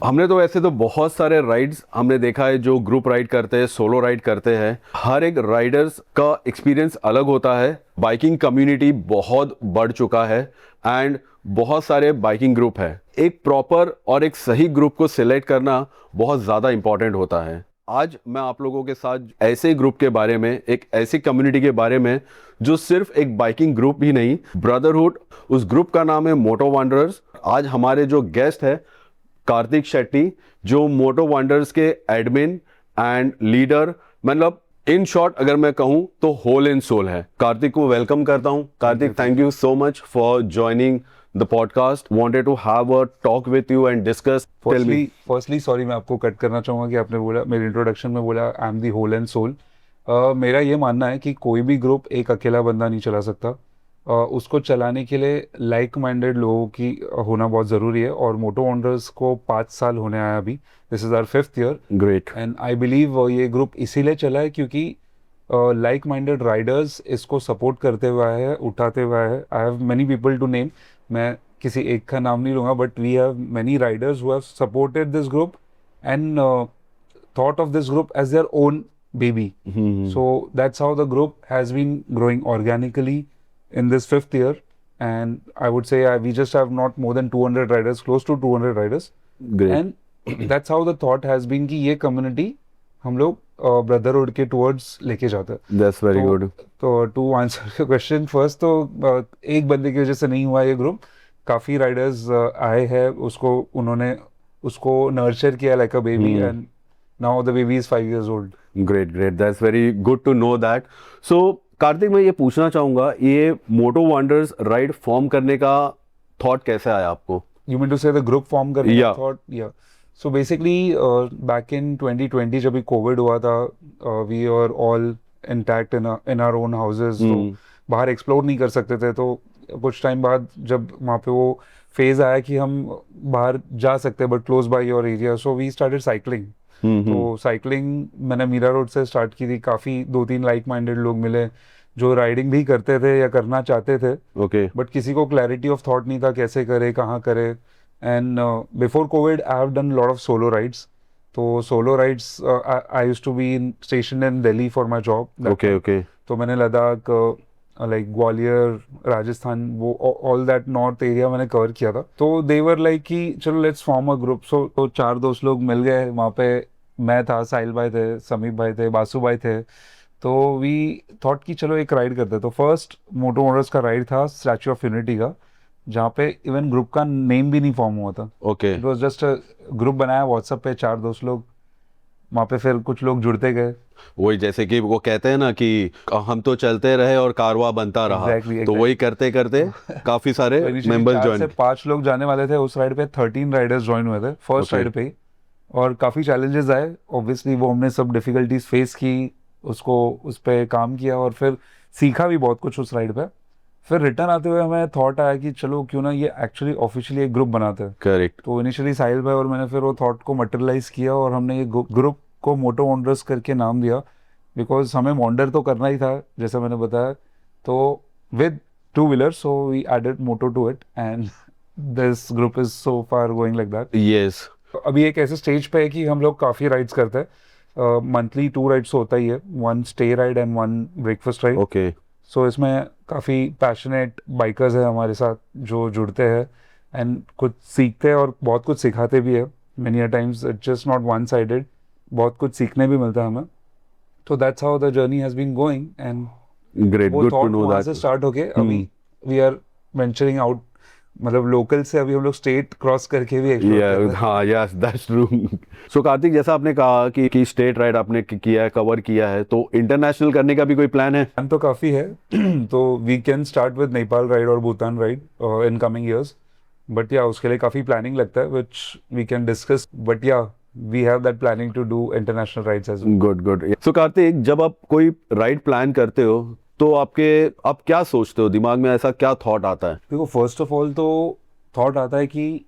हमने तो वैसे तो बहुत सारे राइड्स हमने देखा है, जो ग्रुप राइड करते हैं, सोलो राइड करते हैं। हर एक राइडर्स का एक्सपीरियंस अलग होता है। बाइकिंग कम्युनिटी बहुत बढ़ चुका है एंड बहुत सारे बाइकिंग ग्रुप है। एक प्रॉपर और एक सही ग्रुप को सिलेक्ट करना बहुत ज़्यादा इंपॉर्टेंट होता है। आज मैं आप लोगों के साथ ऐसे ग्रुप के बारे में, एक ऐसी कम्युनिटी के बारे में जो सिर्फ एक बाइकिंग ग्रुप ही नहीं, ब्रदरहुड, उस ग्रुप का नाम है मोटो वंडरर्स। आज हमारे जो गेस्ट है कार्तिक शेट्टी, जो मोटो वंडर्स के एडमिन एंड लीडर, मतलब इन शॉर्ट अगर मैं कहूं तो होल एंड सोल है। कार्तिक को वेलकम करता हूं। Kartik, thank you so much for joining the podcast. Wanted to have a talk with you and discuss. Tell me. Firstly sorry, मैं आपको कट करना चाहूँगा कि आपने बोला मेरे इंट्रोडक्शन में बोला I am the whole and soul. मेरा ये मानना है कि कोई भी ग्रुप एक अकेला बंदा नहीं चला सकता। उसको चलाने के लिए लाइक माइंडेड लोगों की होना बहुत ज़रूरी है, और मोटो वंडर्स को 5 साल होने आया अभी। This is our 5th year. Great. And I believe ये ग्रुप इसीलिए चला है क्योंकि लाइक माइंडेड राइडर्स इसको सपोर्ट करते हुए आए हैं, उठाते हुए आए हैं। I have many people to name. मैं किसी एक का नाम नहीं लूँगा, but we have many riders who have supported this group and thought of this group as their own baby. So that's how the group has been growing organically in this 5th year. And I would say we just have not more than 200 riders, close to 200 riders. Great. And that's how the thought has been कि ये community हम लोग brotherhood के towards लेके जाते हैं। That's very तो good. तो to answer your question first, तो एक बंदे की वजह से नहीं हुआ ये ग्रुप। काफ़ी राइडर्स आए हैं, उसको उन्होंने उसको नर्चर किया like a baby, and now the baby is 5 years old. Great great, that's very good to know that. So Kartik, मैं ये पूछना चाहूंगा, ये मोटो वंडर्स राइड फॉर्म करने का थॉट कैसे आया आपको? You mean to say the group form करने का या thought? Yeah. So basically, back in 2020 जब भी कोविड हुआ था, we were all intact in our own houses, तो बाहर एक्सप्लोर नहीं कर सकते थे। तो कुछ टाइम बाद जब वहाँ पे वो फेज आया कि हम बाहर जा सकते हैं but close by your area, so we started cycling. तो साइकिलिंग मैंने मीरा रोड से स्टार्ट की थी। काफ़ी 2-3 लाइक माइंडेड लोग मिले जो राइडिंग भी करते थे या करना चाहते थे, ओके। बट किसी को क्लैरिटी ऑफ थॉट नहीं था कैसे करे, कहाँ करे। And before covid I have done lot of solo rides. तो solo rides, I used to be station in Delhi for my job. Okay. Okay. तो मैंने लद्दाख, लाइक ग्वालियर, राजस्थान, वो ऑल दैट नॉर्थ एरिया मैंने कवर किया था। तो दे वर लाइक कि चलो let's form a group. So तो 4 दोस्त लोग मिल गए वहाँ पे। मैं था, साहिल भाई थे, समीप भाई थे, बासु भाई थे। तो वी थॉट कि चलो एक राइड करते हैं। तो फर्स्ट मोटो मोटर्स का राइड था स्टैचू ऑफ यूनिटी का, जहाँ पे इवन ग्रुप का नेम भी नहीं फॉर्म हुआ था। Okay. It was just group बनाया व्हाट्सएप पे, 4 दोस्त लोग। वहाँ पे फिर कुछ लोग जुड़ते गए। वही, जैसे कि वो कहते हैं ना कि हम तो चलते रहे और कारवा बनता रहा। एग्जैक्टली तो वही करते करते काफी सारे तो इनिशियली मेंबर्स 4 से 5 लोग जाने वाले थे उस राइड पे। 13 राइडर्स ज्वाइन हुए थे फर्स्ट ओके। राइड पे ही। और काफ़ी चैलेंजेस आए ऑब्वियसली, वो हमने सब डिफिकल्टीज फेस की, उसको उस पर काम किया और फिर सीखा भी बहुत कुछ उस राइड पे। फिर रिटर्न आते हुए हमें थॉट आया कि चलो क्यों ना ये एक्चुअली ऑफिशियली एक ग्रुप बनाते हैं। करेक्ट। तो इनिशियली साहिल भाई और मैंने फिर वो थॉट को मटेरियलाइज किया और हमने ये ग्रुप को मोटो वॉन्डर्स करके नाम दिया, बिकॉज हमें वॉन्डर तो करना ही था जैसा मैंने बताया। तो with 2 wheeler, so we added moto to it, and this group is so far going like that. Yes. तो अभी एक ऐसे स्टेज पे है कि हम लोग काफ़ी राइड्स करते हैं। मंथली 2 राइड्स होता ही है, 1 stay ride and 1 breakfast ride. Okay. So इसमें काफ़ी पैशनेट बाइकर्स हैं हमारे साथ जो जुड़ते हैं एंड कुछ सीखते हैं और बहुत कुछ सिखाते भी है। Many a times it's just not one sided, बहुत कुछ सीखने भी मिलता है हमें। तो that's how the journey has been going, and great, वो गुड टू थॉट नो वहाँ दैट। से स्टार्ट होके अभी वी आर वेंचरिंग आउट। मतलब लोकल से अभी हम लोग स्टेट क्रॉस करके भी एक्सप्लोर कर रहे हैं। हाँ, यस, दैट्स ट्रू। सो कार्तिक, जैसा आपने कहा कि स्टेट राइड आपने किया है, कवर किया है, तो इंटरनेशनल करने का भी कोई प्लान है? प्लान तो काफ़ी है। तो we can start with Nepal ride और Bhutan ride in coming years. But yeah उसके लिए काफ़ी प्लानिंग लगता है which we can discuss, but yeah we have that planning to do international rides as well. Good good. So Kartik, जब आप कोई ride plan करते हो तो आप क्या सोचते हो, दिमाग में ऐसा क्या थॉट आता है? देखो, फर्स्ट ऑफ ऑल तो थॉट आता है कि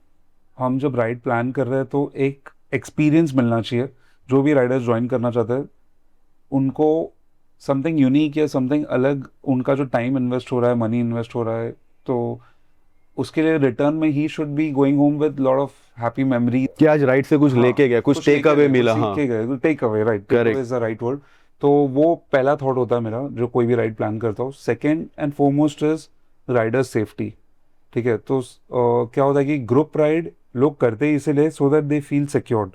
हम जब राइड प्लान कर रहे हैं तो एक एक्सपीरियंस मिलना चाहिए। जो भी राइडर्स ज्वाइन करना चाहते हैं उनको समथिंग यूनिक या समथिंग अलग, उनका जो टाइम इन्वेस्ट हो रहा है, मनी इन्वेस्ट हो रहा है, तो उसके लिए रिटर्न में he should be going home with lot of happy memory कि आज राइड से कुछ लेके गया, कुछ टेक अवे मिला। हाँ, take away, right, take away correct. Is the right word. तो वो पहला थॉट होता है मेरा जो कोई भी राइड प्लान करता हूँ। Second and foremost is rider safety. ठीक है, तो क्या होता है कि ग्रुप राइड लोग करते ही इसीलिए so that they feel secured.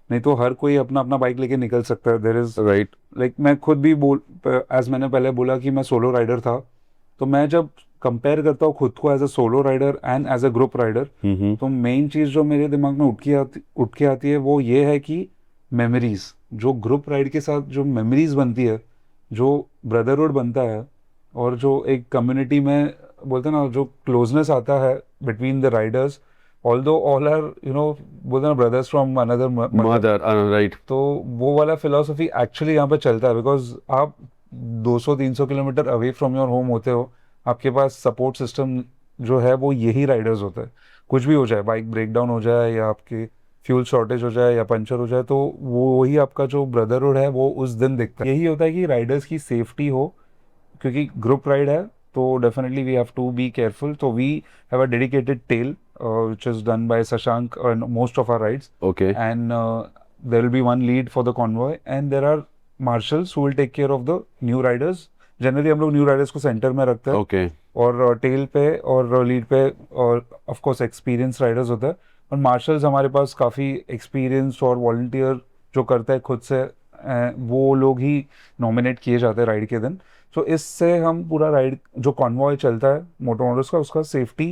नहीं तो हर कोई अपना अपना बाइक लेके निकल सकता है। There is right. लाइक मैं खुद भी एज मैंने पहले बोला कि मैं सोलो राइडर था, तो मैं जब कंपेयर करता हूँ खुद को as a solo rider and as a group rider, तो मेन चीज़ जो मेरे दिमाग में उठ के आती है वो ये है कि मेमोरीज, जो ग्रुप राइड के साथ जो मेमोरीज बनती है, जो ब्रदरहुड बनता है, और जो एक कम्युनिटी में बोलते हैं ना जो क्लोजनेस आता है between the riders, although all are बोलते हैं ना brothers from another mother. Mother. Right. तो वो वाला फिलोसफी एक्चुअली यहाँ पे चलता है, बिकॉज आप 200-300 kilometre away from your home होते हो, आपके पास सपोर्ट सिस्टम जो है वो यही राइडर्स होता है। कुछ भी हो जाए, बाइक ब्रेक डाउन हो जाए या आपकी फ्यूल शॉर्टेज हो जाए या पंचर हो जाए, तो वो वही आपका जो ब्रदरहुड है वो उस दिन दिखता है। यही होता है कि राइडर्स की सेफ्टी हो, क्योंकि ग्रुप राइड है तो definitely we have to be careful. तो we have a dedicated tail which is done by Sashank on most of our rides, okay. and there will be one lead for the convoy, and there are marshals who will take care of the new riders. Generally हम लोग new Riders को centre में रखते हैं, okay. और tell पे और lead पे और ऑफ कोर्स एक्सपीरियंस राइडर्स होता है। और मार्शल्स हमारे पास काफ़ी एक्सपीरियंस और वॉलंटियर जो करता है खुद से, वो लोग ही नॉमिनेट किए जाते हैं राइड के दिन। तो इससे हम पूरा राइड जो कॉन्वॉय चलता है मोटर मोटर्स का, उसका सेफ्टी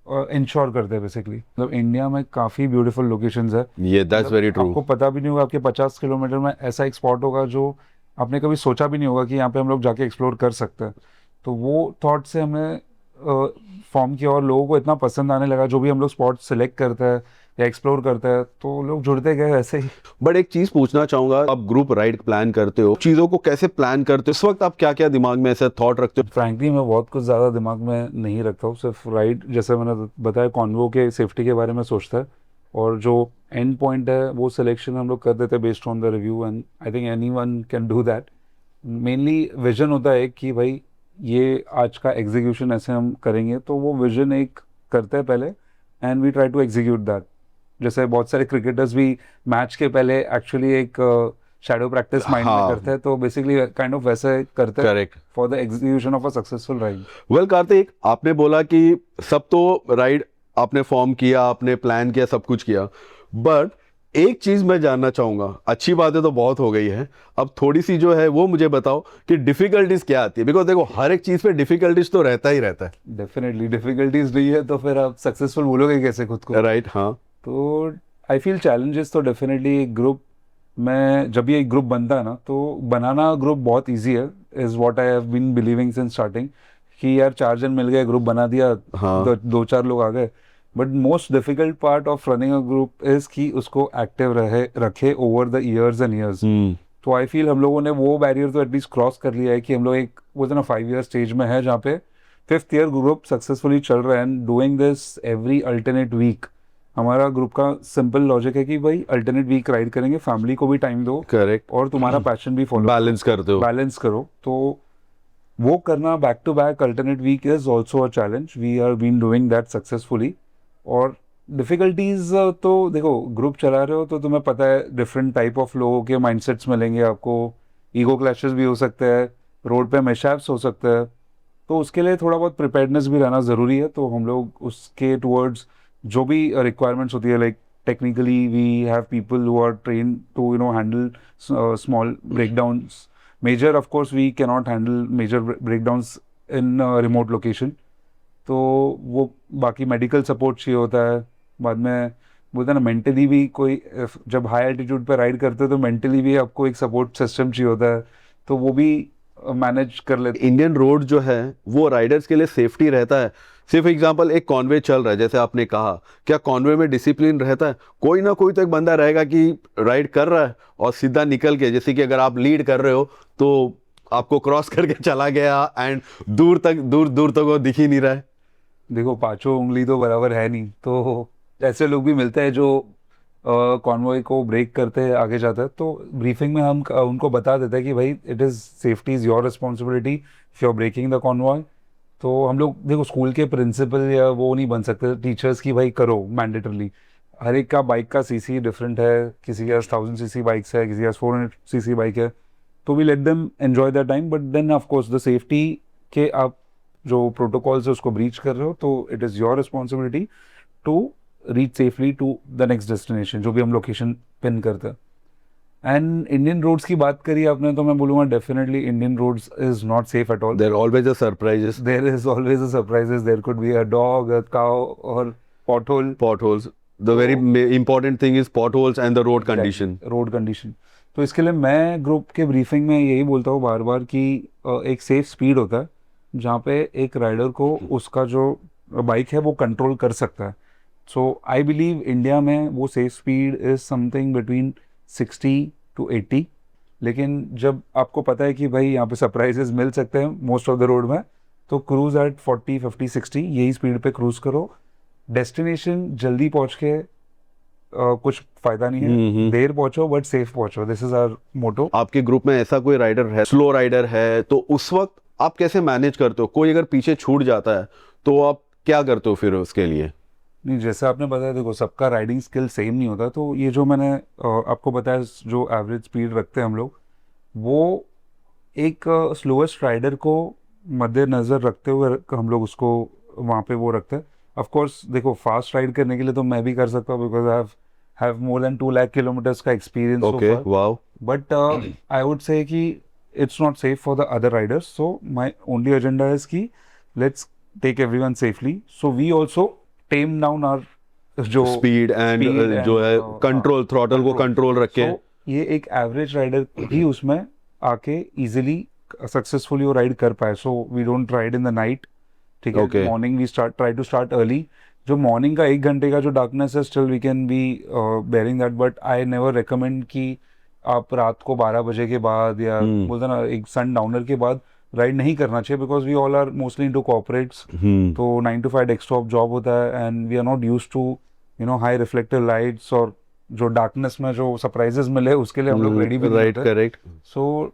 इंश्योर करते हैं बेसिकली। मतलब इंडिया में काफ़ी ब्यूटीफुल लोकेशंस है। ये दैट्स वेरी ट्रू। आपको पता भी नहीं होगा, आपके 50 किलोमीटर में ऐसा एक स्पॉट होगा जो आपने कभी सोचा भी नहीं होगा कि यहाँ पे हम लोग जाके एक्सप्लोर कर सकते हैं। तो वो थॉट से हमने फॉर्म किया और लोगों को इतना पसंद आने लगा। जो भी हम लोग स्पॉट सिलेक्ट करते हैं या एक्सप्लोर करते हैं तो लोग जुड़ते गए ऐसे ही। बट एक चीज पूछना चाहूंगा, आप ग्रुप राइड प्लान करते हो, चीजों को कैसे प्लान करते हो, इस वक्त आप क्या क्या दिमाग में ऐसे थॉट रखते हो? फ्रैंकली मैं बहुत कुछ ज़्यादा दिमाग में नहीं रखता हूँ, सिर्फ राइड जैसे मैंने बताया कॉन्वो के सेफ्टी के बारे में सोचता है, और जो एंड पॉइंट है वो सिलेक्शन हम लोग कर देते हैं based on the review, and I think any one can do that. Mainly vision होता है कि भाई ये आज का एग्जीक्यूशन ऐसे हम करेंगे, तो वो विजन एक करते हैं पहले and we try to execute that. जैसे बहुत सारे क्रिकेटर्स भी मैच के पहले एक्चुअली एक शैडो प्रैक्टिस माइंड में करते हैं, तो बेसिकली काइंड ऑफ वैसे करते हैं correct. For the execution of a successful ride. Well Kartik, आपने बोला कि सब तो राइड आपने फॉर्म किया, आपने प्लान किया, सब कुछ किया, बट एक चीज मैं जानना चाहूंगा, अच्छी बातें तो बहुत हो गई है, अब थोड़ी सी जो है वो मुझे बताओ कि डिफिकल्टीज क्या आती है, बिकॉज देखो हर एक चीज पे डिफिकल्टीज तो रहता ही रहता है। डेफिनेटली डिफिकल्टीज नहीं है तो फिर आप सक्सेसफुल बोलोगे कैसे खुद को? राइट। हाँ। तो आई फील चैलेंजेस तो डेफिनेटली ग्रुप में जब ये एक ग्रुप बनता है ना, तो बनाना ग्रुप बहुत इजी है, is what I have been believing since starting, कि यार 4 जन मिल गए, ग्रुप बना दिया, हाँ। 2-4 लोग आ गए। But most difficult part of running a group is कि उसको एक्टिव रखे over the years and years. तो आई फील हम लोगों ने वो बैरियर तो एटलीस्ट क्रॉस कर लिया है कि हम लोग एक बोलते ना 5 ईयर स्टेज में है, जहाँ पे 5th ईयर ग्रुप सक्सेसफुली चल रहा है, and doing this every alternate week. हमारा ग्रुप का सिंपल लॉजिक है कि भाई अल्टरनेट वीक राइड करेंगे, फैमिली को भी टाइम दो करेक्ट। और तुम्हारा पैशन भी फॉलो बैलेंस करते हो। बैलेंस करो। तो वो करना back to back alternate week is also a challenge. We are been doing that successfully. और डिफिकल्टीज तो देखो, ग्रुप चला रहे हो तो तुम्हें पता है डिफरेंट टाइप ऑफ लोगों के माइंडसेट्स मिलेंगे आपको, ईगो क्लैशेस भी हो सकते हैं, रोड पे मिसहैप्स हो सकते हैं, तो उसके लिए थोड़ा बहुत प्रिपेयर्डनेस भी रहना ज़रूरी है। तो हम लोग उसके टुवर्ड्स जो भी रिक्वायरमेंट्स होती है, like technically we have people who are train to handle small breakdowns. Major of course we cannot handle major breakdowns in remote location, तो वो बाकी मेडिकल सपोर्ट चाहिए होता है। बाद में बोलते हैं ना मेंटली भी कोई, जब हाई एल्टीट्यूड पे राइड करते हो तो मेंटली भी आपको एक सपोर्ट सिस्टम चाहिए होता है, तो वो भी मैनेज कर लेते। इंडियन रोड जो है वो राइडर्स के लिए सेफ्टी रहता है। सिर्फ एग्जांपल, एक कॉन्वे चल रहा है जैसे आपने कहा, क्या कॉन्वे में डिसिप्लिन रहता है? कोई ना कोई तो एक बंदा रहेगा कि राइड कर रहा है और सीधा निकल के, जैसे कि अगर आप लीड कर रहे हो तो आपको क्रॉस करके चला गया एंड दूर दूर तक वो दिख ही नहीं रहा है। देखो पांचों उंगली तो बराबर है नहीं, तो ऐसे लोग भी मिलते हैं जो कॉन्वॉय को ब्रेक करते हैं, आगे जाता है। तो ब्रीफिंग में हम उनको बता देते हैं कि भाई it is safety is your responsibility if you are breaking the convoy. तो हम लोग देखो स्कूल के प्रिंसिपल या वो नहीं बन सकते टीचर्स की भाई करो मैंडेटरली। हर एक का बाइक का सीसी डिफरेंट है, किसी के पास 1000 सीसी बाइक्स है, किसी के पास 400 सीसी बाइक है, तो we let them enjoy that time, but then of course the safety के आप जो प्रोटोकॉल्स है उसको ब्रीच कर रहे हो तो it is your responsibility to reach safely to the next destination, जो भी हम लोकेशन पिन करते हैं। एंड इंडियन रोड्स की बात करी आपने, तो मैं बोलूँगा definitely Indian roads is not safe at all. There always a surprises, there is always a surprises, there could be a dog, a cow और pothole. potholes. The very important thing is potholes and the road condition. Road condition. तो इसके लिए मैं group के briefing में यही बोलता हूँ बार बार कि एक सेफ स्पीड होता है जहाँ पे एक राइडर को उसका जो बाइक है वो कंट्रोल कर सकता है। सो आई बिलीव इंडिया में वो safe speed is something between 60 to 80। लेकिन जब आपको पता है कि भाई यहाँ पे सरप्राइजेस मिल सकते हैं मोस्ट ऑफ द रोड में, तो क्रूज एट 40, 50, 60 यही स्पीड पे क्रूज करो। डेस्टिनेशन जल्दी पहुंच के कुछ फायदा नहीं है, देर पहुंचो बट सेफ पहुंचो, दिस इज आवर मोटो। आपके ग्रुप में ऐसा कोई राइडर है, स्लो राइडर है, तो उस वक्त आप कैसे मैनेज करते हो? कोई अगर पीछे छूट जाता है तो आप क्या करते हो फिर उसके लिए? नहीं, जैसे आपने बताया देखो सबका राइडिंग स्किल सेम नहीं होता, तो ये जो मैंने आपको बताया जो एवरेज स्पीड रखते हैं हम लोग, वो एक स्लोएस्ट राइडर को मद्देनज़र रखते हुए हम लोग उसको वहाँ पे वो रखते हैं। ऑफ कोर्स देखो फास्ट राइड करने के लिए तो मैं भी कर सकता हूँ because I have more than 2 lakh kilometres का experience so okay, far, wow. But I would say कि it's not safe for the other riders, so my only agenda is कि let's take everyone safely, so we also tame down our जो speed and speed जो and, है control, throttle को control रख के। so, ये एक एवरेज राइडर ही उसमें आके इजीली सक्सेसफुली वो राइड कर पाए। So we don't ride in the night, ठीक है, Okay. Morning we try to start early. जो मॉर्निंग का 1 घंटे का जो डार्कनेस है still we can be bearing that, but I never recommend कि आप रात को 12 बजे के बाद या बोलते ना एक सन डाउनर के बाद राइड नहीं करना चाहिए, because we all are mostly into corporates, तो 9 to 5 डेस्कटॉप जॉब होता है and we are not used to high reflective lights, और जो डार्कनेस में जो सरप्राइजेस मिले उसके लिए हम लोग रेडी भी नहीं राइट, होते। Correct. So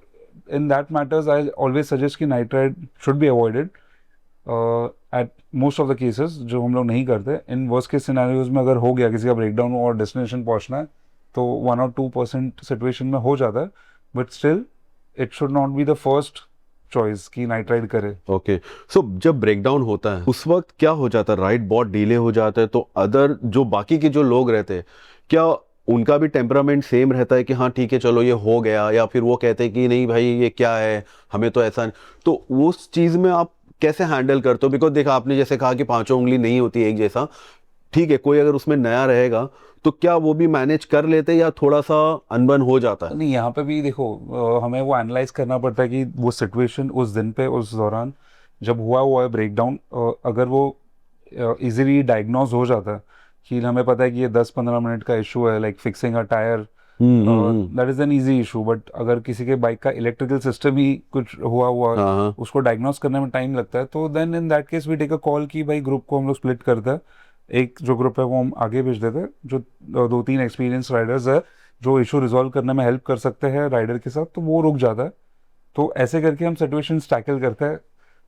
in that matters I always suggest कि night ride should be avoided at most of the cases, जो हम लोग नहीं करते। इन वर्स्ट केस सिनेरियोज में अगर हो गया किसी का ब्रेकडाउन और डेस्टिनेशन पहुंचना है तो 1 or 2% सिचुएशन में हो जाता है, but still it should not be the first choice कि नाइट राइड करे। ओके, सो जब ब्रेकडाउन होता है उस वक्त क्या हो जाता है? राइड बहुत डिले हो जाता है, तो अदर जो बाकी के जो लोग रहते हैं, क्या उनका भी टेम्परामेंट सेम रहता है कि हाँ ठीक है चलो ये हो गया, या फिर वो कहते हैं कि नहीं भाई ये क्या है, हमें तो ऐसा नहीं? तो उस चीज़ में आप कैसे हैंडल करते हो? बिकॉज देखा आपने जैसे कहा कि पांचों उंगली नहीं होती एक जैसा, ठीक है, कोई अगर उसमें नया रहेगा तो क्या वो भी मैनेज कर लेते या थोड़ा सा अनबन हो जाता है? नहीं, यहाँ पे भी देखो हमें वो एनालाइज करना पड़ता है कि वो सिचुएशन उस दिन पे उस दौरान जब हुआ है ब्रेकडाउन, अगर वो इजीली डायग्नोज हो जाता है कि हमें पता है कि ये 10-15 मिनट का इशू है, like fixing a tyre, that is an easy issue. But अगर किसी के बाइक का इलेक्ट्रिकल सिस्टम ही कुछ हुआ हाँ, उसको डायग्नोज करने में टाइम लगता है, तो then in that case we take a call कि भाई ग्रुप को हम लोग स्प्लिट करते हैं। एक जो ग्रुप है वो हम आगे भेज देते हैं, जो 2-3 एक्सपीरियंस राइडर्स है जो इशू रिजॉल्व करने में हेल्प कर सकते हैं राइडर के साथ, तो वो रुक जाता है। तो ऐसे करके हम सिचुएशन टैकल करते हैं।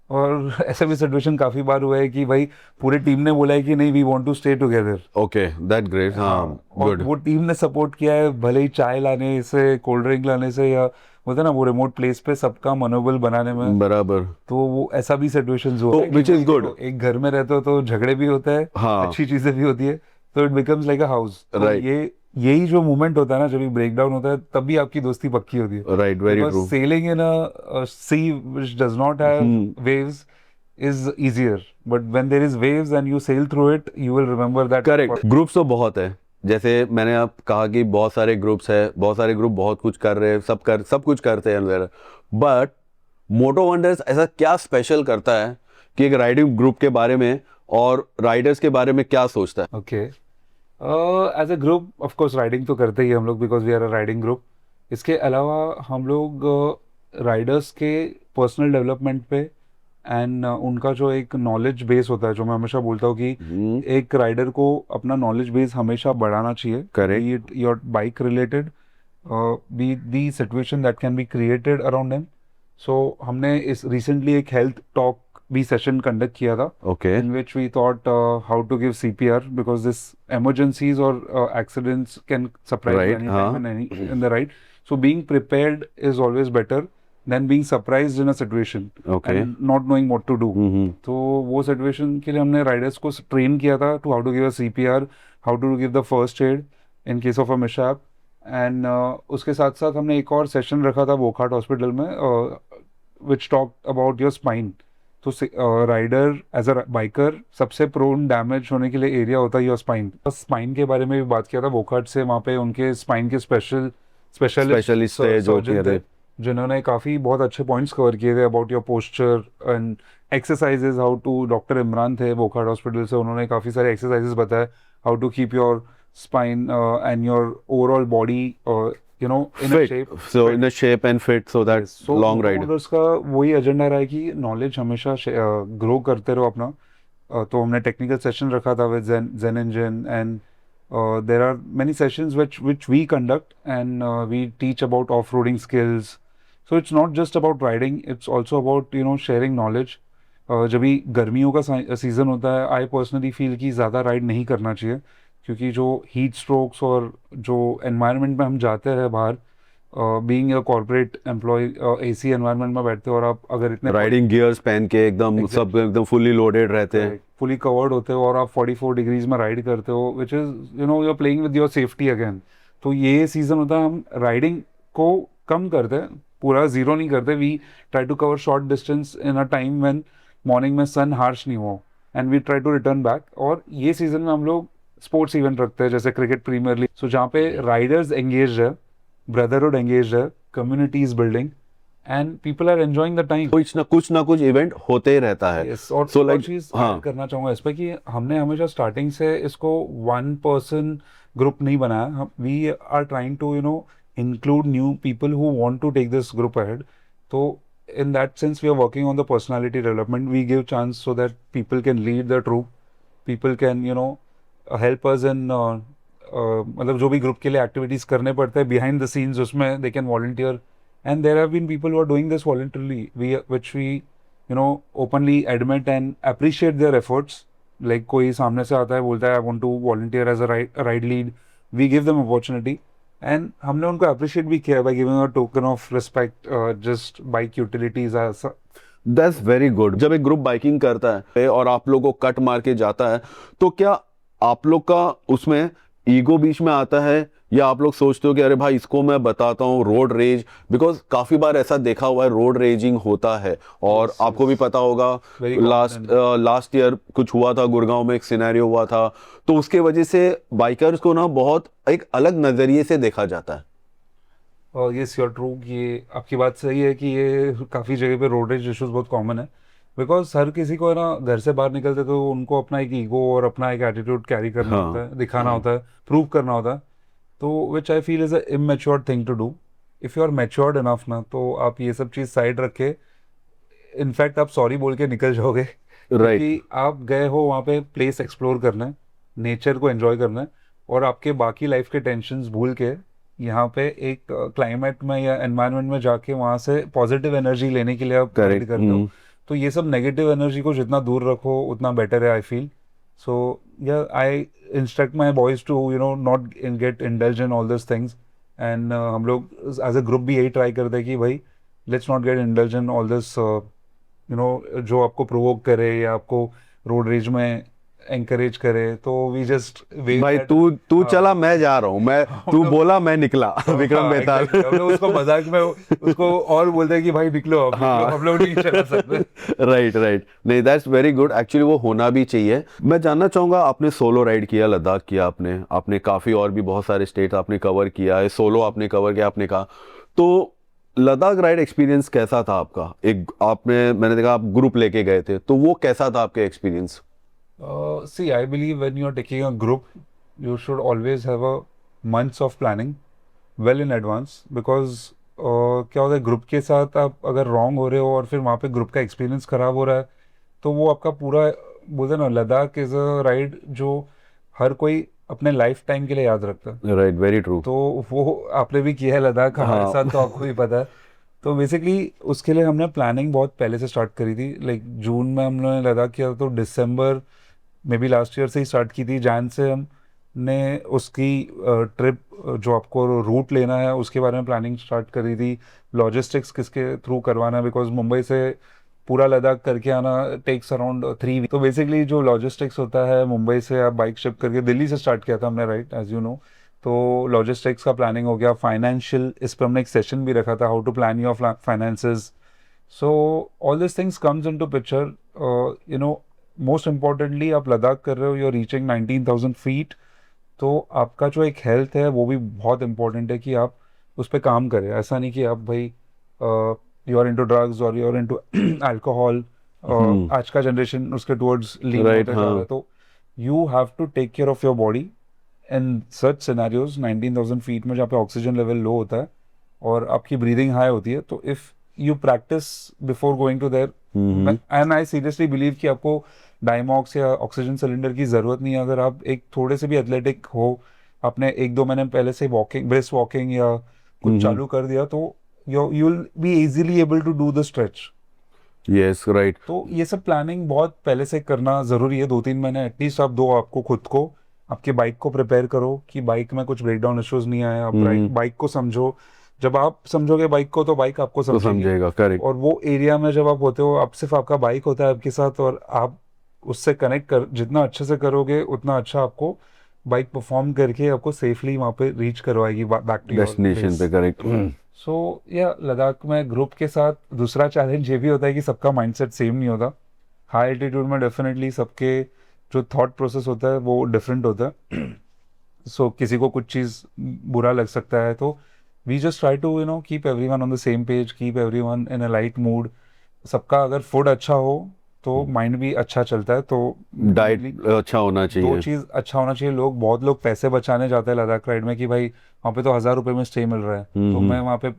और ऐसा भी सिचुएशन काफ़ी बार हुआ है कि भाई पूरी टीम ने बोला है कि नहीं we want to stay together, okay, that great. हाँ, और गुड। वो टीम ने सपोर्ट किया है, भले ही चाय लाने से, कोल्ड ड्रिंक लाने से, या बोलते ना वो रिमोट प्लेस पे सबका मनोबल बनाने में। बराबर। तो वो ऐसा भी सिचुएशंस हुआ तो है कि which is भाई good. देखो, एक घर में रहते हो तो झगड़े भी होते हैं, हाँ, अच्छी चीजें भी होती है, तो it becomes like a house. तो Right. यही जो मोमेंट होता है ना, जब भी ब्रेक डाउन होता है तब भी आपकी दोस्ती पक्की होती है। Right, very because true. Sailing in a sea which does not have waves is easier, but when there is waves and you sail through it, you will remember that. Correct. Groups तो बहुत है, जैसे मैंने आप कहा कि बहुत सारे ग्रुप्स है, बहुत सारे ग्रुप बहुत कुछ कर रहे हैं, सब कुछ करते हैं अंदर, बट मोटो वंडर्स ऐसा क्या स्पेशल करता है कि एक राइडिंग ग्रुप के बारे में और राइडर्स के बारे में क्या सोचता है? Okay, as a group of course riding तो करते ही हम लोग, because we are a riding group. इसके अलावा हम लोग राइडर्स के पर्सनल डेवलपमेंट पे एंड उनका जो एक नॉलेज बेस होता है, जो मैं हमेशा बोलता हूँ कि एक राइडर को अपना नॉलेज बेस हमेशा बढ़ाना चाहिए, Correct. Be it your bike related, be the situation that can be created around him. So हमने इस रिसेंटली एक हेल्थ टॉक भी सेशन कंडक्ट किया था, okay in which we thought how to give CPR, because this emergencies or accidents can surprise you right anytime हाँ and any in the right. So being prepared is always better than being surprised in a situation okay and not knowing what to do. तो वो situation के लिए हमने Riders को train किया था to how to give a CPR, how to give the first aid in case of a mishap. And उसके साथ साथ हमने एक और सेशन रखा था वोकहार्ट हॉस्पिटल में, विच टॉक अबाउट योर स्पाइन। तो राइडर एज अ बाइकर सबसे प्रोन डैमेज होने के लिए एरिया होता है योर स्पाइन। स्पाइन के बारे में भी बात किया था वोकहार्ट से, वहाँ पे उनके स्पाइन के स्पेशलिस्ट स्पेशलिस्ट थे जो सर्जन थे, जिन्होंने काफ़ी बहुत अच्छे पॉइंट्स कवर किए थे about your posture and exercises. How to, doctor Imran थे वोकहार्ट हॉस्पिटल से, उन्होंने काफ़ी सारे एक्सरसाइजेज बताए how to keep your spine and your overall body you know in a fit shape. So in a shape and fit so that so long ride मोटोमोटर्स का वही agenda रहा है कि नॉलेज हमेशा ग्रो करते रहो अपना। तो हमने टेक्निकल सेशन रखा था with Zen engine, and there are many sessions which we conduct, and we teach about off-roading skills. So it's not just about riding, it's also about sharing knowledge. जब भी गर्मियों का सीज़न होता है, I personally feel कि ज़्यादा ride नहीं करना चाहिए, क्योंकि जो हीट स्ट्रोक्स और जो एनवायरनमेंट में हम जाते हैं बाहर, being a corporate employee, AC environment में बैठते हो और आप अगर इतने राइडिंग गियर्स पहन के एकदम सब एकदम फुल्ली लोडेड रहते हैं फुली कवर्ड होते हो और आप 44 डिग्रीज में राइड करते हो, which is you are playing with your safety again. तो ये सीजन होता है हम राइडिंग को कम करते हैं, पूरा जीरो नहीं करते। We try to cover short distance in a time when morning में सन हार्श नहीं हो, and we try to return back. और ये सीजन में हम लोग स्पोर्ट्स इवेंट रखते हैं जैसे क्रिकेट प्रीमियर लीग, सो जहाँ पे राइडर्स एंगेज है, ब्रदरहुड एंगेज है, community is building, and people are enjoying the time. कुछ ना कुछ इवेंट होते ही रहता है यस, और सो एक और लाइक चीज हाँ ऐड करना चाहूंगा इस पे कि हमने हमेशा स्टार्टिंग से इसको वन पर्सन ग्रुप नहीं बनाया। We are trying to include new people who want to take this group ahead. तो in that sense we are working on the personality development. We give chance so that people can lead the troop, people can help us in मतलब जो भी group के लिए activities करने पड़ते हैं behind the scenes, उसमें they can volunteer, and there have been people who are doing this voluntarily, which we openly admit and appreciate their efforts. Like कोई सामने से आता है बोलता है I want to volunteer as a ride lead, we give them opportunity, and हमने उनको appreciate भी किया by giving a token of respect, just bike utilities as that's very good. जब एक ग्रुप बाइकिंग करता है और आप लोग को कट मार के जाता है तो क्या आप लोग का उसमें ईगो बीच में आता है, या आप लोग सोचते हो कि अरे भाई इसको मैं बताता हूँ रोड रेज, बिकॉज काफी बार ऐसा देखा हुआ है रोड रेजिंग होता है और Yes, आपको भी पता होगा very common लास्ट ईयर कुछ हुआ था, गुड़गांव में एक सिनेरियो हुआ था, तो उसके वजह से बाइकर्स को ना बहुत एक अलग नजरिए से देखा जाता है। और यस, योर ट्रू, ये आपकी बात सही है कि ये काफ़ी जगह पे रोड रेज इश्यूज बहुत कॉमन है, बिकॉज हर किसी को है ना घर से बाहर निकलते तो उनको अपना एक ईगो और अपना एक एटीट्यूड कैरी करना होता हाँ है, दिखाना होता है, प्रूव करना होता है। तो which I feel is a immature thing to do. If you are matured enough ना, तो आप ये सब चीज़ साइड रख के इनफैक्ट आप सॉरी बोल के निकल जाओगे, राइट क्योंकि आप गए हो वहाँ पे प्लेस एक्सप्लोर करना है, नेचर को एंजॉय करना है, और आपके बाकी लाइफ के टेंशन्स भूल के यहाँ पे एक क्लाइमेट में या एनवायरनमेंट में जाके वहाँ से पॉजिटिव एनर्जी लेने के लिए आप राइड करेक्ट करते हो। तो ये सब नेगेटिव एनर्जी को जितना दूर रखो उतना बेटर है, I feel. So yeah I instruct my boys to not get indulge in all this things, and हम लोग एज अ ग्रुप भी यही ट्राई करते हैं कि भाई let's not get indulge in all this जो आपको प्रोवोक करे या आपको रोड रेज में एंकरेज करे। तो वी जस्ट भाई तू चला मैं जा रहा हूँ, मैं तू बोला मैं निकला विक्रम बेताल। हम लोग उसको मजाक में उसको और बोलते हैं कि भाई निकलो, अब निकलो, हम लोग नहीं चला सकते। राइट राइट, नहीं दैट्स वेरी गुड, एक्चुअली वो होना भी चाहिए। मैं जानना चाहूंगा, आपने सोलो राइड किया, लद्दाख किया आपने काफी और भी बहुत सारे स्टेट आपने कवर किया है, सोलो आपने कवर किया आपने कहा, तो लद्दाख राइड एक्सपीरियंस कैसा था आपका? एक मैंने देखा आप ग्रुप लेके गए थे, तो वो कैसा था आपके experience? See, I believe when you're taking a group, you should always have a months of planning well in advance, because क्या होता है ग्रुप के साथ आप अगर रॉन्ग हो रहे हो और फिर वहाँ पे ग्रुप का एक्सपीरियंस खराब हो रहा है, तो वो आपका पूरा, बोलते हैं ना, लद्दाख इज़ अ राइड जो हर कोई अपने लाइफ टाइम के लिए याद रखता है। Right, very true. तो वो आपने भी किया है लद्दाख हमारे हाँ साथ, तो आपको भी पता है। तो बेसिकली उसके लिए हमने प्लानिंग बहुत पहले से स्टार्ट करी थी, लाइक जून में हमने लद्दाख किया तो दिसंबर मे बी लास्ट ईयर से ही स्टार्ट की थी। जैन से हमने उसकी ट्रिप जो आपको रूट लेना है उसके बारे में प्लानिंग स्टार्ट करी थी, लॉजिस्टिक्स किसके थ्रू करवाना है, बिकॉज मुंबई से पूरा लद्दाख करके आना टेक्स अराउंड 3 वीक। तो बेसिकली जो लॉजिस्टिक्स होता है, मुंबई से आप बाइक शिप करके, दिल्ली से स्टार्ट किया था हमने, राइट, एज यू नो। तो लॉजिस्टिक्स का प्लानिंग हो गया, फाइनेंशियल, इस पर हमने एक सेशन भी रखा था, how to plan your finances. So all this things comes into picture. You know, most importantly आप लद्दाख कर रहे हो, यू आर रीचिंग 19,000 फीट, तो आपका जो एक हेल्थ है वो भी बहुत इंपॉर्टेंट है कि आप उस पर काम करें। ऐसा नहीं कि आप भाई यू आर इनटू ड्रग्स और यू आर इनटू अल्कोहल। आज का जनरेशन उसके टुवर्ड्स लीन राइट, होते जा रहा है, हाँ। तो you have to take care of your body in such scenarios. 19,000 feet में जहाँ पे ऑक्सीजन लेवल लो होता है और आपकी ब्रीदिंग हाई होती है, तो if you practice before going to there, and I seriously believe कि आपको डायमॉक्स या ऑक्सीजन सिलेंडर की ज़रूरत नहीं है। अगर आप एक थोड़े से भी एथलेटिक हो, आपने 1-2 महीने पहले से वॉकिंग, ब्रिस्क वॉकिंग या कुछ चालू कर दिया, तो you will be easily able to do the stretch. Yes, right. तो ये सब प्लानिंग बहुत पहले से करना ज़रूरी है, 2-3 महीने एटलीस्ट आप दो आपको खुद को, आपके बाइक को प्रिपेयर करो कि बाइक में कुछ ब्रेकडाउन इश्यूज नहीं आए। आप बाइक को समझो, जब आप समझोगे बाइक को तो बाइक आपको तो समझेगी। समझेगा, करेक्ट। और वो एरिया में जब आप होते हो, आप सिर्फ आपका बाइक होता है आपके साथ, और आप उससे कनेक्ट कर जितना अच्छे से करोगे उतना अच्छा आपको बाइक परफॉर्म करके आपको सेफली वहाँ पे रीच करवाएगी बैक टू योर डेस्टिनेशन पे, बेस। करेक्ट। सो या लद्दाख में ग्रुप के साथ दूसरा चैलेंज ये भी होता है कि सबका माइंडसेट सेम नहीं होता। हाई एल्टीट्यूड में डेफिनेटली सबके जो थॉट प्रोसेस होता है वो डिफरेंट होता है। सो किसी को कुछ चीज़ बुरा लग सकता है, तो we just try to keep everyone on the same page, keep everyone in a light mood. सबका अगर फूड अच्छा हो तो माइंड भी अच्छा चलता है। तो mainly डाइट अच्छा होना दो चाहिए। चीज़ अच्छा होना चाहिए। बहुत लोग पैसे बचाने जाते हैं लद्दाख राइड में कि भाई वहाँ पे तो 1,000 रुपये में स्टे मिल रहा है, तो मैं वहाँ पे,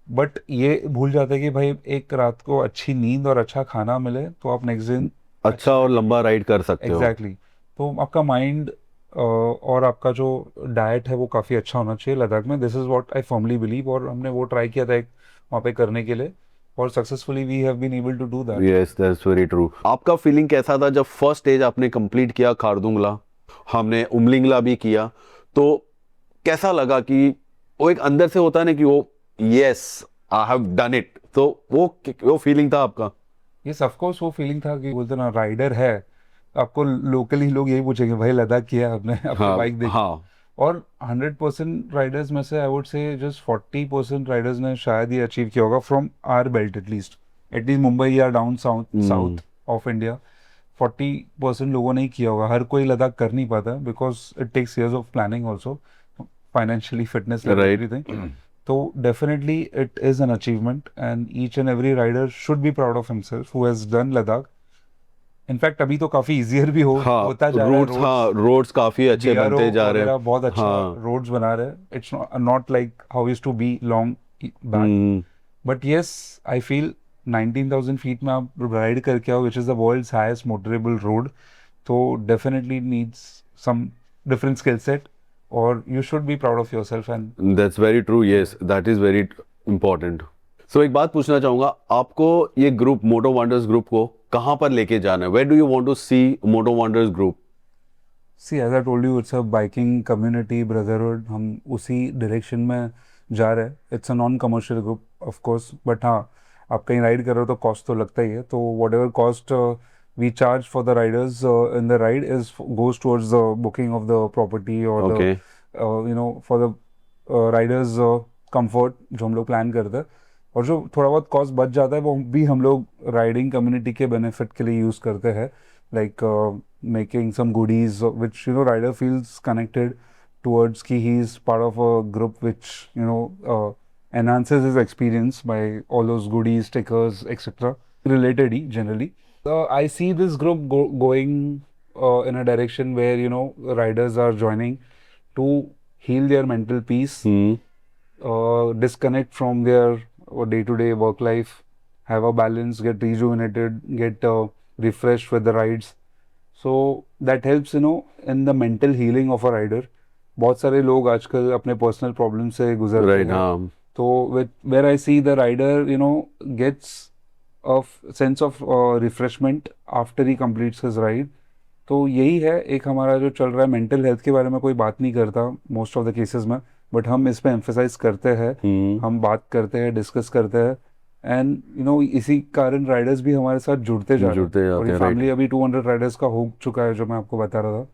बट ये भूल जाते हैं कि भाई एक रात को अच्छी नींद और अच्छा खाना मिले तो आप नेक्स्ट दिन अच्छा और लंबा राइड कर सकते हो। एग्जैक्टली तो आपका माइंड और आपका जो डाइट है वो काफ़ी अच्छा होना चाहिए लद्दाख में। This is what I firmly believe, और हमने वो ट्राई किया था एक वहाँ पे करने के लिए, और successfully we have been able to do that. Yes, that's very true. आपका फीलिंग कैसा था जब फर्स्ट स्टेज आपने कंप्लीट किया, खारदुंगला, हमने उमलिंगला भी किया, तो कैसा लगा कि वो एक अंदर से होता है ना कि वो, yes, I have done it, तो वो फीलिंग था आपका? ये ऑफकोर्स वो फीलिंग था कि बोलते ना राइडर है, आपको लोकली लोग यही पूछेंगे भाई लद्दाख किया है आपने, आपकी हाँ, बाइक देखी। हाँ। और 100% राइडर्स में से I would say just 40% riders ने शायद ये अचीव किया होगा from our belt, at least Mumbai या down south south of India. 40% लोगों ने ही किया होगा। हर कोई लद्दाख कर नहीं पाता because it takes years of planning also, financially, fitness level, right. Everything. तो definitely it is an achievement and each and every rider should be proud of himself who has done Ladakh. In fact अभी तो काफ़ी easier भी हाँ, होता जा रहा है। रूट्स, हाँ, रोड्स काफी अच्छे बीआरओ बनते जा रहे हैं। वगैरह बहुत अच्छा हाँ। रोड्स बना रहे हैं। It's not like how used to be long back, hmm. But yes I feel 19,000 feet में आप राइड करके आओ, which is the world's highest motorable road, तो definitely needs some different skill set, और you should be proud of your self. And that's very true, yes, that is very important. So एक बात पूछना चाहूंगा, आपको ये ग्रुप, मोटो Wanderers group को कहाँ पर लेके जाना है? Where do you want to see Moto Wanderers group? See as I told you, it's a biking community brotherhood, हम उसी डायरेक्शन में जा रहे हैं। It's a non commercial group of course, but हाँ, आप कहीं राइड कर रहे हो तो कॉस्ट तो लगता ही है। तो whatever cost we charge for the riders in the ride is goes towards the booking of the property और the okay. For the riders comfort जो हम लोग प्लान करते हैं। और जो थोड़ा बहुत कॉस्ट बच जाता है वो भी हम लोग राइडिंग कम्युनिटी के बेनिफिट के लिए यूज़ करते हैं, like making some goodies which rider feels connected towards ki he is part of a group which enhances his experience by all those goodies, stickers, etc. Related generally. I see this group going in a direction where riders are joining to heal their mental peace, disconnect from their day-to-day work life, have a balance, get rejuvenated, get refreshed with the rides. So that helps in the mental healing of a rider. बहुत सारे लोग आजकल अपने personal problem से गुजरते right, हैं, हाँ। तो where I see the rider, gets a sense of refreshment after he completes his ride. तो यही है एक हमारा जो चल रहा है. मेंटल हेल्थ के बारे में कोई बात नहीं करता मोस्ट ऑफ द केसेस में, बट हम इस पे एम्फेसाइज करते हैं, हम बात करते हैं, डिस्कस करते हैं. एंड इसी कारण राइडर्स भी हमारे साथ जुड़ते जा रहे हैं. और ये फैमिली अभी 200 राइडर्स का हो चुका है जो मैं आपको बता रहा था.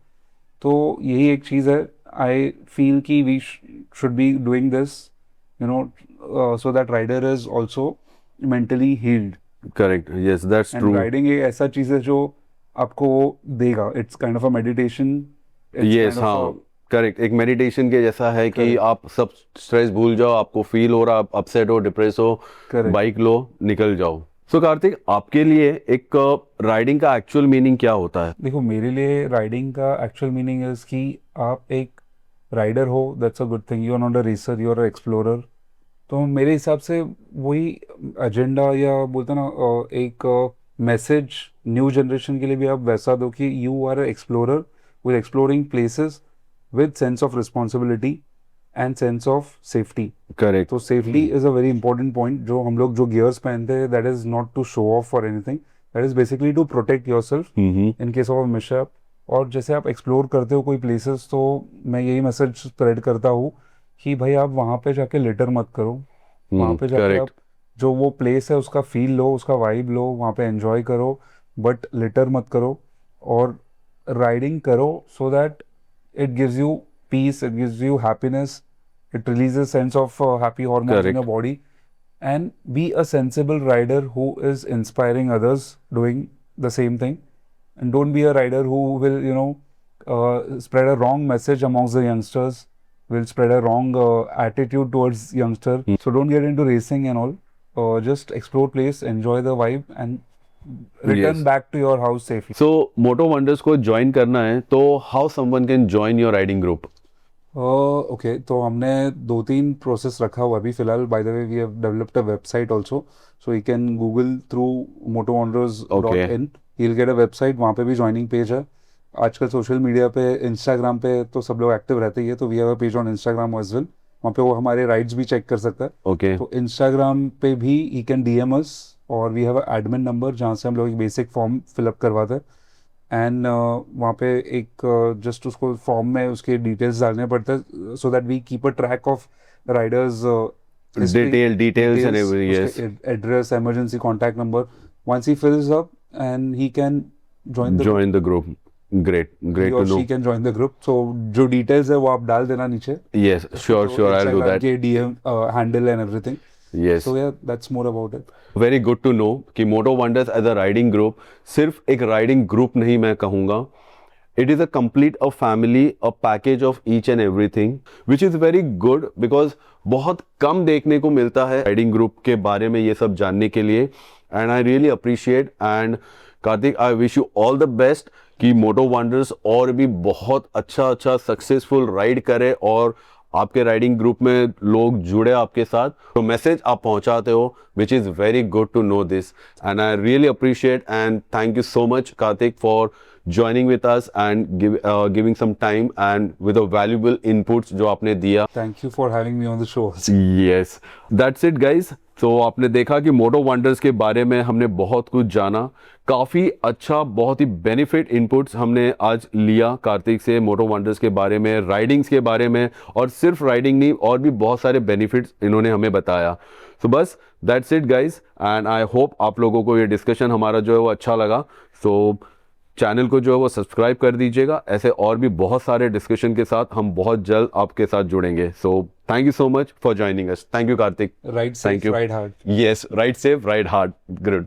तो यही एक चीज़ है. आई फील कि we should be doing this so that rider is also mentally healed. Correct, yes that's And true. riding एक ऐसा चीज़ है जो आपको देगा. It's kind of a meditation. It's yes, kind of हाँ, करेक्ट. एक मेडिटेशन के जैसा है कि Correct. आप सब स्ट्रेस भूल जाओ, आपको फील हो रहा, आप अपसेट हो, डिप्रेस हो, Correct. बाइक लो, निकल जाओ. सो कार्तिक, आपके लिए एक राइडिंग का एक्चुअल मीनिंग क्या होता है? देखो, मेरे लिए राइडिंग का एक्चुअल मीनिंग इज कि आप एक राइडर हो, that's a good thing. You are not a racer, you are a explorer. तो मेरे हिसाब से वही एजेंडा या बोलते ना एक मैसेज न्यू जनरेशन के लिए भी आप वैसा दो कि you are a explorer with exploring places with sense of responsibility and sense of safety. Correct. तो safety is a very important point. जो हम लोग जो गियर्स पहनते हैं, that is not to show off for anything, that is basically to protect your self in case of a mishap. और जैसे आप एक्सप्लोर करते हो कोई प्लेसेस, तो मैं यही मैसेज स्प्रेड करता हूँ कि भाई आप वहाँ पे जाके लिटर मत करो. वहाँ पे जाके करेक्ट. आप जो वो प्लेस है उसका फील लो, उसका वाइब लो, वहाँ पे एंजॉय करो, बट लिटर मत करो. और राइडिंग करो so that it gives you peace, it gives you happiness, it releases sense of happy hormones in Correct. your body. And be a sensible rider who is inspiring others doing the same thing. And don't be a rider who will spread a wrong message amongst the youngsters, will spread a wrong attitude towards youngster. So don't get into racing and all. Just explore place, enjoy the vibe, and return Yes. back to your house safely. So Moto Wanderers को join करना है तो how someone can join your riding group? Okay, तो हमने 2-3 process रखा हुआ अभी फिलहाल. By the way, we have developed a website also, so you can Google through motowanderers.in. You will get a website, वहाँ पे भी ज्वाइनिंग पेज है. आजकल सोशल मीडिया पे, इंस्टाग्राम पे तो सब लोग एक्टिव रहते ही है, तो we have a page on Instagram as well. वहाँ पे वो हमारे राइड्स भी चेक कर सकता है. ओके. तो इंस्टाग्राम पे भी ही कैन डीएम अस, और we have a admin number जहाँ से हम लोग एक बेसिक फॉर्म फिलअप करवाते हैं. एंड वहाँ पे एक जस्ट उसको फॉर्म में उसके डिटेल्स डालने पड़ते हैं, so that we keep a track of riders Details and everything, yes. Address, emergency contact number. Once he fills up and he can join the Join the group. Great to और know. She can join the group. So जो details है वो आप डाल देना नीचे. Yes, sure, I'll do that. के DM handle and everything. Yes. So yeah that's more about it. Very good to know कि Moto Wonders as a riding group सिर्फ एक राइडिंग ग्रुप नहीं, मैं कहूँगा it is a complete a family, a package of each and everything, which is very good because बहुत कम देखने को मिलता है राइडिंग ग्रुप के बारे में ये सब जानने के लिए. And I really appreciate. And Kartik, I wish you all the best कि मोटो वंडर्स और भी बहुत अच्छा सक्सेसफुल राइड करे और आपके राइडिंग ग्रुप में लोग जुड़े आपके साथ. तो मैसेज आप पहुंचाते हो, which is very good to know this. And I really appreciate and thank you so much Kartik for joining with us and giving some time and with a valuable inputs जो आपने दिया. Thank you for having me on the show. Yes, that's it guys. तो आपने देखा कि Moto wonders के बारे में हमने बहुत कुछ जाना. काफ़ी अच्छा, बहुत ही बेनिफिट इनपुट्स हमने आज लिया कार्तिक से मोटो वंडर्स के बारे में, राइडिंग्स के बारे में, और सिर्फ राइडिंग नहीं, और भी बहुत सारे बेनिफिट्स इन्होंने हमें बताया. तो बस that's it guys. And I hope आप लोगों को ये डिस्कशन हमारा जो है वो अच्छा लगा. सो चैनल को जो है वो सब्सक्राइब कर दीजिएगा. ऐसे और भी बहुत सारे डिस्कशन के साथ हम बहुत जल्द आपके साथ जुड़ेंगे. So thank you so much for joining us. Thank you Kartik. Ride safe, ride hard. Yes, ride safe, ride hard. Good.